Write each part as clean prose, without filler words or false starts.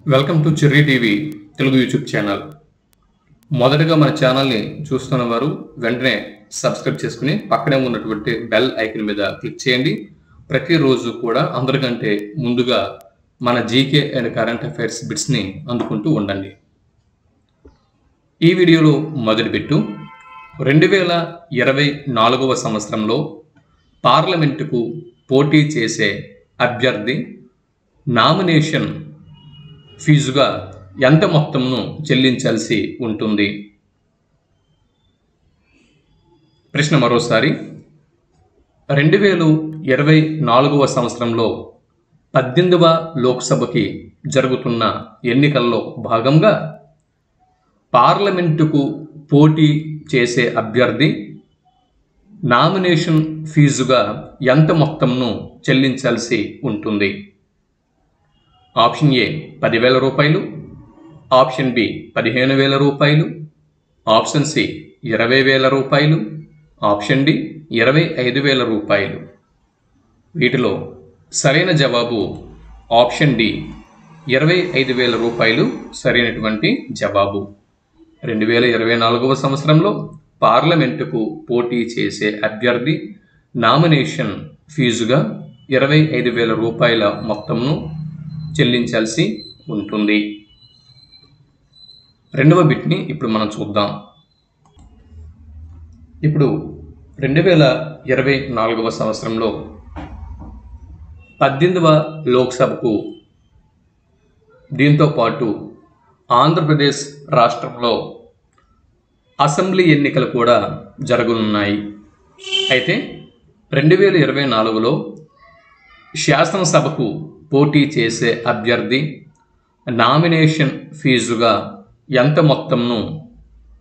Welcome to cherry TV Telugu YouTube channel. మొదటగా మన ఛానల్ని చూస్తున్న వారు వెంటనే సబ్స్క్రైబ్ చేసుకుని పక్కనే ఉన్నటువంటి బెల్ ఐకాన్ మీద క్లిక్ చేయండి. ప్రతిరోజు కూడా అందరికంటే ముందుగా మన జీకే అండ్ కరెంట్ అఫైర్స్ బిట్స్ని అందుకుంటూ ఉండండి. ఈ వీడియోలో మొదటి బిట్టు 2024వ సంవత్సరంలో పార్లమెంటుకు పోటీ చేసే అభ్యర్థి నామినేషన్ ఫీజుగా ఎంత మొత్తంను చెల్లించాల్సి ఉంటుంది? ప్రశ్న మరోసారి. 2024వ సంవత్సరంలో 18వ లోక్సభకి జరుగుతున్న ఎన్నికల్లో భాగంగా పార్లమెంటుకు పోటీ చేసే అభ్యర్థి నామినేషన్ ఫీజుగా ఎంత మొత్తంను చెల్లించాల్సి ఉంటుంది? ఆప్షన్ ఏ 10,000 రూపాయలు, ఆప్షన్ బి 15,000 రూపాయలు, ఆప్షన్ సి 20,000 రూపాయలు, ఆప్షన్ డి 25,000 రూపాయలు. వీటిలో సరైన జవాబు ఆప్షన్ డి 25,000 రూపాయలు సరైనటువంటి జవాబు. 2024వ సంవత్సరంలో పార్లమెంటుకు పోటీ చేసే అభ్యర్థి నామినేషన్ ఫీజుగా 25,000 రూపాయల మొత్తంను చెల్లించాల్సి ఉంటుంది. రెండవ బిట్ని ఇప్పుడు మనం చూద్దాం. ఇప్పుడు 2024వ సంవత్సరంలో 18వ లోక్సభకు దీంతో పాటు ఆంధ్రప్రదేశ్ రాష్ట్రంలో అసెంబ్లీ ఎన్నికలు కూడా జరగనున్నాయి. అయితే 2024లో శాసనసభకు పోటీ చేసే అభ్యర్థి నామినేషన్ ఫీజుగా ఎంత మొత్తంను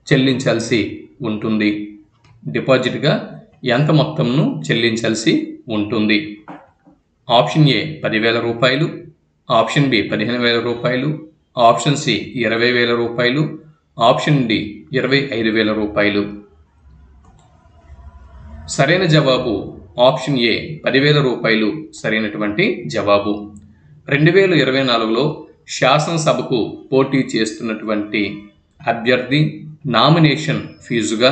చెల్లించాల్సి ఉంటుంది? డిపాజిట్గా ఎంత మొత్తంను చెల్లించాల్సి ఉంటుంది? ఆప్షన్ ఏ 10,000 రూపాయలు, ఆప్షన్ బి 15,000 రూపాయలు, ఆప్షన్ సి 20,000 రూపాయలు, ఆప్షన్ డి 25,000 రూపాయలు. సరైన జవాబు ఆప్షన్ ఏ 10,000 రూపాయలు సరైనటువంటి జవాబు. 2024లో శాసనసభకు పోటీ చేస్తున్నటువంటి అభ్యర్థి నామినేషన్ ఫీజుగా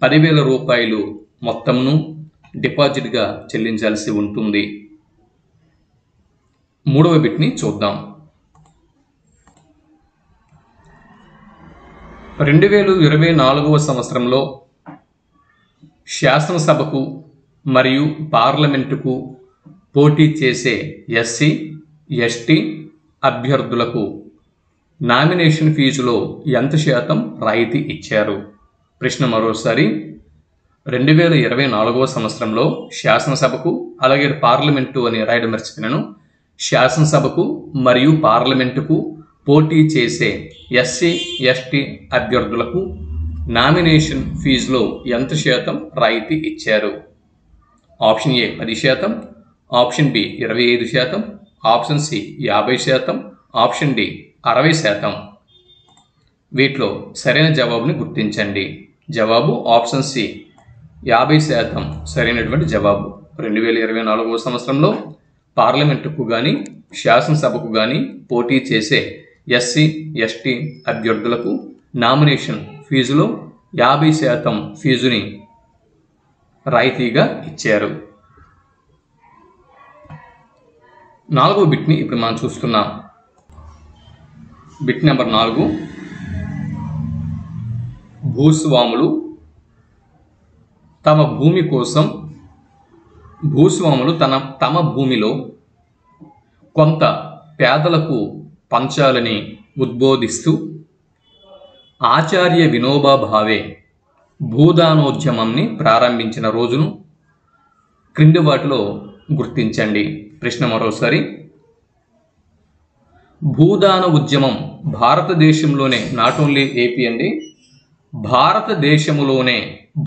10,000 రూపాయలు మొత్తంను డిపాజిట్గా చెల్లించాల్సి ఉంటుంది. మూడవ బిట్ని చూద్దాం. 2024వ సంవత్సరంలో శాసనసభకు మరియు పార్లమెంటుకు పోటీ చేసే ఎస్సీ, ఎస్టీ అభ్యర్థులకు నామినేషన్ ఫీజులో ఎంత శాతం రాయితీ ఇచ్చారు? ప్రశ్న మరోసారి. 2024వ సంవత్సరంలో శాసనసభకు, అలాగే పార్లమెంటు అని రాయడం మర్చిపోయాను, శాసనసభకు మరియు పార్లమెంటుకు పోటీ చేసే ఎస్సీ, ఎస్టీ అభ్యర్థులకు నామినేషన్ ఫీజులో ఎంత శాతం రాయితీ ఇచ్చారు? Option A 10%, option B 25%, option C 50%, option D 60%. వీటిలో సరైన జవాబుని గుర్తించండి. జవాబు ఆప్షన్ సి 50% సరైనటువంటి జవాబు. 2024వ సంవత్సరంలో పార్లమెంటుకు కానీ శాసనసభకు కానీ పోటీ చేసే ఎస్సీ, ఎస్టీ అభ్యర్థులకు నామినేషన్ ఫీజులో 50% ఫీజుని రాయితీగా ఇచ్చారు. నాలుగో బిట్ని ఇప్పుడు మనం చూస్తున్నాం. Bit number 4. భూస్వాములు తమ భూమి కోసం తమ భూమిలో కొంత పేదలకు పంచాలని ఉద్బోధిస్తూ ఆచార్య వినోబా భావే భూదానోద్యమంని ప్రారంభించిన రోజును క్రింది వాటిలో గుర్తించండి. ప్రశ్న మరోసారి. భూదాన ఉద్యమం భారతదేశంలోనే, నాట్ ఓన్లీ ఏపీ అండి, భారతదేశంలోనే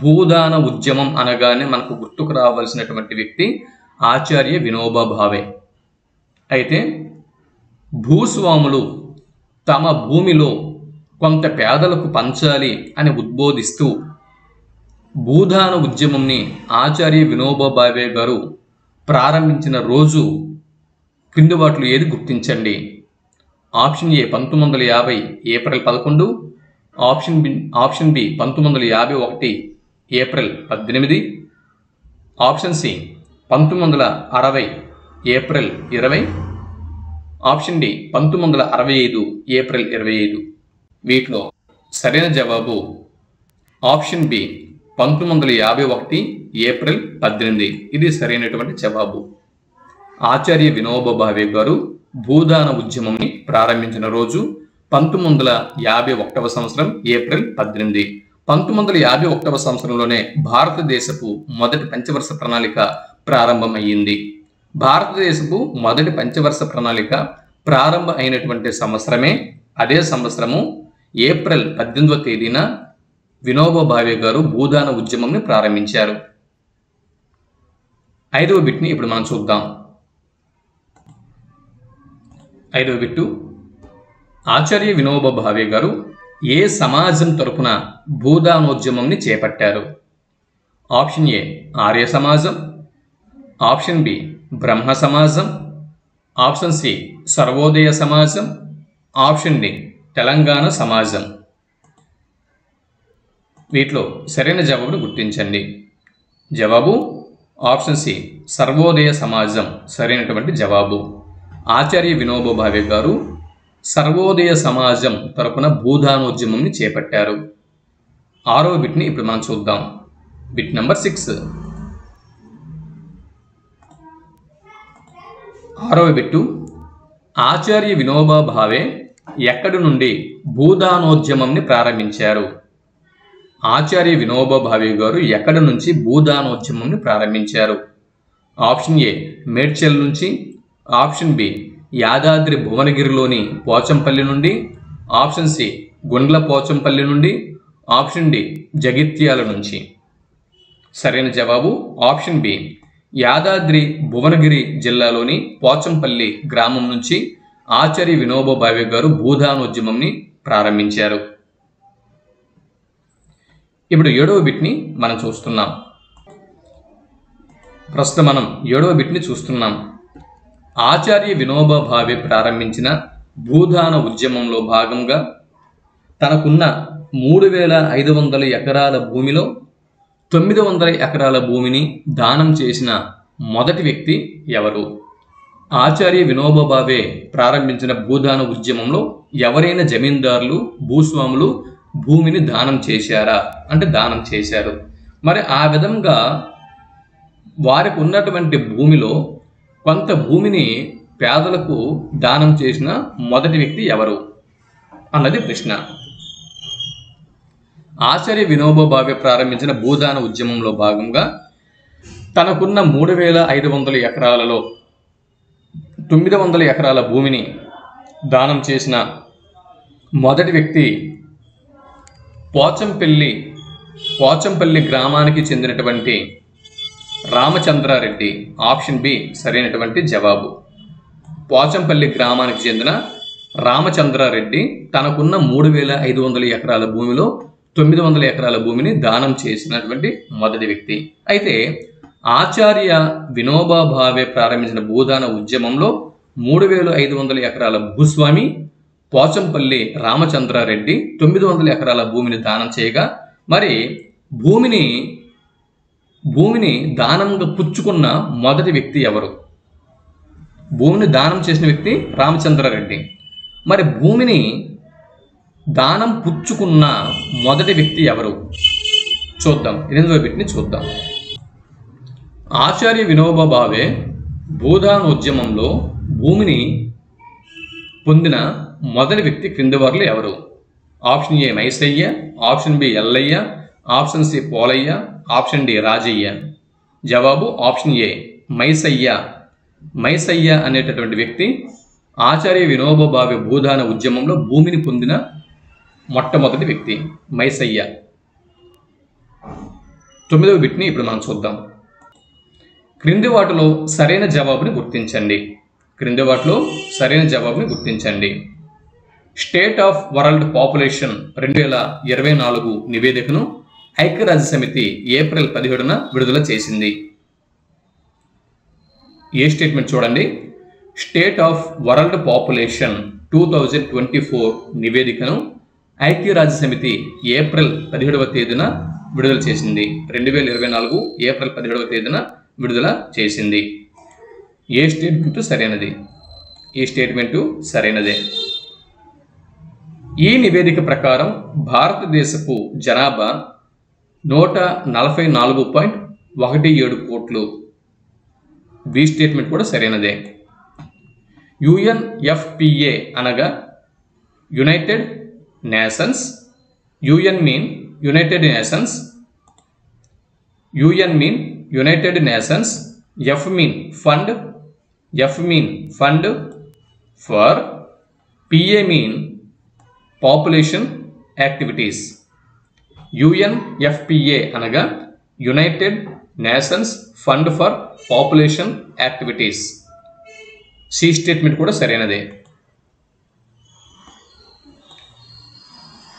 భూదాన ఉద్యమం అనగానే మనకు గుర్తుకు రావాల్సినటువంటి వ్యక్తి ఆచార్య వినోబా భావే. అయితే భూస్వాములు తమ భూమిలో కొంత పేదలకు పంచాలి అని ఉద్బోధిస్తూ భూదాన ఉద్యమంని ఆచార్య వినోబా భావే గారు ప్రారంభించిన రోజు క్రింది వాటిలో ఏది గుర్తించండి? Option A 1950 April 11, option B 1951 April 18, option C 1960 April 20, option D 1965 April 25. వీటిలో సరైన జవాబు ఆప్షన్ బి 1951 ఏప్రిల్ 18. ఇది సరైనటువంటి జవాబు. ఆచార్య వినోబా భావే గారు భూదాన ఉద్యమంని ప్రారంభించిన రోజు 1951 సంవత్సరం ఏప్రిల్ 18. 1951 సంవత్సరంలోనే భారతదేశపు మొదటి పంచవర్ష ప్రణాళిక ప్రారంభమయ్యింది. భారతదేశపు మొదటి పంచవర్ష ప్రణాళిక ప్రారంభం అయినటువంటి సంవత్సరమే అదే సంవత్సరము ఏప్రిల్ 18వ తేదీన వినోబా భావే గారు భూదాన ఉద్యమంని ప్రారంభించారు. 5వ బిట్ని ఇప్పుడు మనం చూద్దాం. 5వ బిట్టు, ఆచార్య వినోబా భావే గారు ఏ సమాజం తరపున భూదానోద్యమంని చేపట్టారు? ఆప్షన్ ఏ ఆర్య సమాజం, ఆప్షన్ బి బ్రహ్మ సమాజం, ఆప్షన్ సి సర్వోదయ సమాజం, ఆప్షన్ డి తెలంగాణ సమాజం. వీటిలో సరైన జవాబును గుర్తించండి. జవాబు ఆప్షన్ సి సర్వోదయ సమాజం సరైనటువంటి జవాబు. ఆచార్య వినోబా భావే గారు సర్వోదయ సమాజం తరపున భూదానోద్యమంని చేపట్టారు. 6వ బిట్ని ఇప్పుడు మనం చూద్దాం. Bit number 6. 6వ బిట్టు, ఆచార్య వినోబా భావే ఎక్కడి నుండి భూదానోద్యమంని ప్రారంభించారు? ఆచార్య వినోబా భావే గారు ఎక్కడి నుంచి భూదానోద్యమంని ప్రారంభించారు? ఆప్షన్ ఏ మేడ్చల్ నుంచి, ఆప్షన్ బి యాదాద్రి భువనగిరిలోని పోచంపల్లి నుండి, ఆప్షన్ సి గుండ్ల పోచంపల్లి నుండి, ఆప్షన్ డి జగిత్యాల నుంచి. సరైన జవాబు ఆప్షన్ బి యాదాద్రి భువనగిరి జిల్లాలోని పోచంపల్లి గ్రామం నుంచి ఆచార్య వినోబా భావే గారు భూదానోద్యమంని ప్రారంభించారు. ఇప్పుడు 7వ బిట్ని మనం చూస్తున్నాం. ప్రస్తుతం మనం 7వ బిట్ని చూస్తున్నాం. ఆచార్య వినోబా భావే ప్రారంభించిన భూదాన ఉద్యమంలో భాగంగా తనకున్న 3500 ఎకరాల భూమిలో 900 ఎకరాల భూమిని దానం చేసిన మొదటి వ్యక్తి ఎవరు? ఆచార్య వినోబా భావే ప్రారంభించిన భూదాన ఉద్యమంలో ఎవరైనా జమీందారులు, భూస్వాములు భూమిని దానం చేశారా అంటే దానం చేశారు. మరి ఆ విధంగా వారికి ఉన్నటువంటి భూమిలో కొంత భూమిని పేదలకు దానం చేసిన మొదటి వ్యక్తి ఎవరు అన్నది ప్రశ్న. ఆచార్య వినోబా భావే ప్రారంభించిన భూదాన ఉద్యమంలో భాగంగా తనకున్న 3500 ఎకరాలలో 900 ఎకరాల భూమిని దానం చేసిన మొదటి వ్యక్తి పోచంపల్లి గ్రామానికి చెందినటువంటి రామచంద్రారెడ్డి. ఆప్షన్ బి సరైనటువంటి జవాబు. పోచంపల్లి గ్రామానికి చెందిన రామచంద్రారెడ్డి తనకున్న 3500 ఎకరాల భూమిలో 900 ఎకరాల భూమిని దానం చేసినటువంటి మొదటి వ్యక్తి. అయితే ఆచార్య వినోబా భావే ప్రారంభించిన భూదాన ఉద్యమంలో 3500 ఎకరాల భూస్వామి పోచంపల్లి రామచంద్రారెడ్డి 900 ఎకరాల భూమిని దానం చేయగా, మరి భూమిని దానంగా పుచ్చుకున్న మొదటి వ్యక్తి ఎవరు? భూమిని దానం చేసిన వ్యక్తి రామచంద్రారెడ్డి. మరి భూమిని దానం పుచ్చుకున్న మొదటి వ్యక్తి ఎవరు చూద్దాం. 8వ బిట్ని చూద్దాం. ఆచార్య వినోబా భావే భూదానోద్యమంలో భూమిని పొందిన మొదటి వ్యక్తి క్రింది వారిలో ఎవరు? Option A Maisaiah, option B Yellaiah, option C Polaiah, option D Rajaiah. జవాబు ఆప్షన్ ఏ మైసయ్య. మైసయ్య అనేటటువంటి వ్యక్తి ఆచార్య వినోబా భావే భూదాన ఉద్యమంలో భూమిని పొందిన మొట్టమొదటి వ్యక్తి మైసయ్య. 9వ బిట్ని ఇప్పుడు మనం చూద్దాం. క్రింది వాటిలో సరైన జవాబుని గుర్తించండి. స్టేట్ ఆఫ్ వరల్డ్ పాపులేషన్ 2024 నివేదికను ఐక్యరాజ్య సమితి ఏప్రిల్ 17న విడుదల చేసింది. ఏ స్టేట్మెంట్ చూడండి. స్టేట్ ఆఫ్ వరల్డ్ పాపులేషన్ 2024 నివేదికను ఐక్యరాజ్య సమితి ఏప్రిల్ 17వ తేదీన విడుదల చేసింది. 2024 ఏప్రిల్ 17వ తేదీన విడుదల చేసింది. ఏ స్టేట్మెంటు సరైనది? ఈ స్టేట్మెంటు సరైనదే. ఈ నివేదిక ప్రకారం భారతదేశపు జనాభా 144.17 కోట్లు. బి స్టేట్మెంట్ కూడా సరైనదే. UNFPA అనగా United Nations. UN mean United Nations. UN mean United Nations. F mean fund. F mean fund for. PA mean population activities. UNFPA అనగా United Nations fund for population activities. C statement కూడా సరైనదే.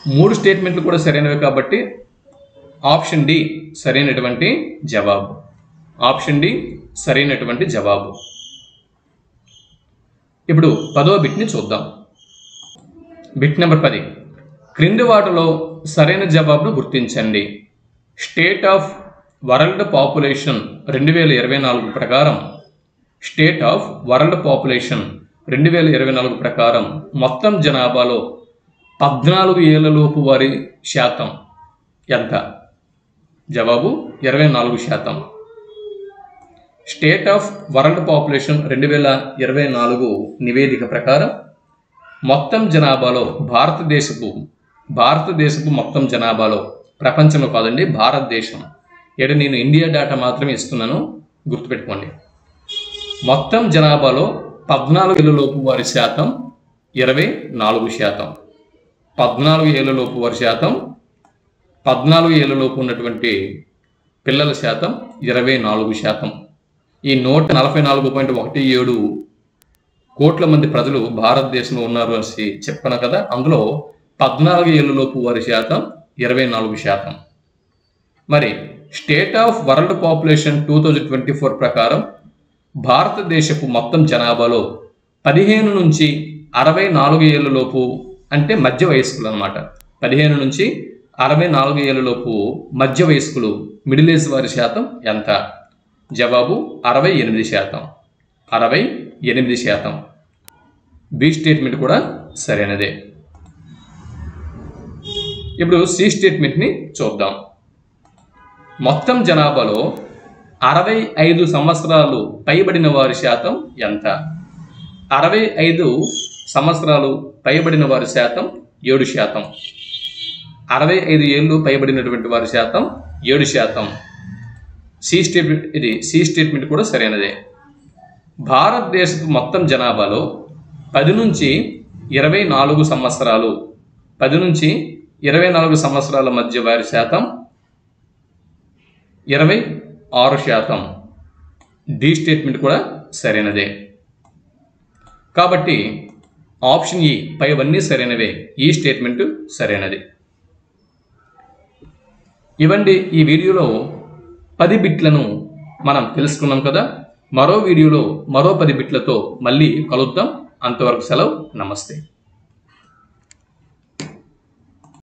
3 స్టేట్మెంట్లు కూడా సరైనవి కాబట్టి option D సరైనటువంటి జవాబు. Option D సరైనటువంటి జవాబు. ఇప్పుడు 10వ బిట్ని చూద్దాం. Bit number 10. క్రింది వాటిలో సరైన జవాబును గుర్తించండి. స్టేట్ ఆఫ్ వరల్డ్ పాపులేషన్ 2024 ప్రకారం స్టేట్ ఆఫ్ వరల్డ్ పాపులేషన్ 2024 ప్రకారం మొత్తం జనాభాలో 14 ఏళ్లలోపు వారి శాతం ఎంత? జవాబు 24%. స్టేట్ ఆఫ్ వరల్డ్ పాపులేషన్ 2024 నివేదిక ప్రకారం మొత్తం జనాభాలో భారతదేశపు మొత్తం జనాభాలో, ప్రపంచంలో కాదండి, భారతదేశం. ఇక్కడ నేను ఇండియా డేటా మాత్రమే ఇస్తున్నాను, గుర్తుపెట్టుకోండి. మొత్తం జనాభాలో 14 ఏళ్లలోపు వారి శాతం 24%. 14 ఏళ్లలోపు వారి శాతం, 14 ఏళ్లలోపు ఉన్నటువంటి పిల్లల శాతం 24%. ఈ 144.17 కోట్ల మంది ప్రజలు భారతదేశంలో ఉన్నారు అని చెప్పాను కదా, అందులో 14 ఏళ్లలోపు వారి శాతం 24%. మరి స్టేట్ ఆఫ్ వరల్డ్ పాపులేషన్ 2024 ప్రకారం భారతదేశపు మొత్తం జనాభాలో 15 నుంచి 64 ఏళ్లలోపు అంటే మధ్య వయస్కులు అన్నమాట. 15 నుంచి 64 ఏళ్లలోపు మధ్య వయస్కులు, మిడిల్ ఏజ్ వారి శాతం ఎంత? జవాబు 68%. 68%. బి స్టేట్మెంట్ కూడా సరైనదే. ఇప్పుడు సి స్టేట్మెంట్ని చూద్దాం. మొత్తం జనాభాలో 65 సంవత్సరాలు పైబడిన వారి శాతం ఎంత? 65 సంవత్సరాలు పైబడిన వారి శాతం 7%. 65 ఏళ్ళు పైబడినటువంటి వారి శాతం 7%. సి స్టేట్మెంట్ కూడా సరైనదే. భారతదేశపు మొత్తం జనాభాలో 10 నుంచి 24 సంవత్సరాలు 10 నుంచి 24 సంవత్సరాల మధ్య వారి శాతం 26%. డి స్టేట్మెంట్ కూడా సరైనదే. కాబట్టి ఆప్షన్ ఈ పైవన్నీ సరైనవే. ఈ స్టేట్మెంట్ సరైనది. ఇవండి ఈ వీడియోలో 10 బిట్లను మనం తెలుసుకున్నాం కదా. మరో వీడియోలో మరో 10 బిట్లతో మళ్ళీ కలుద్దాం. అంతవరకు సెలవు. నమస్తే.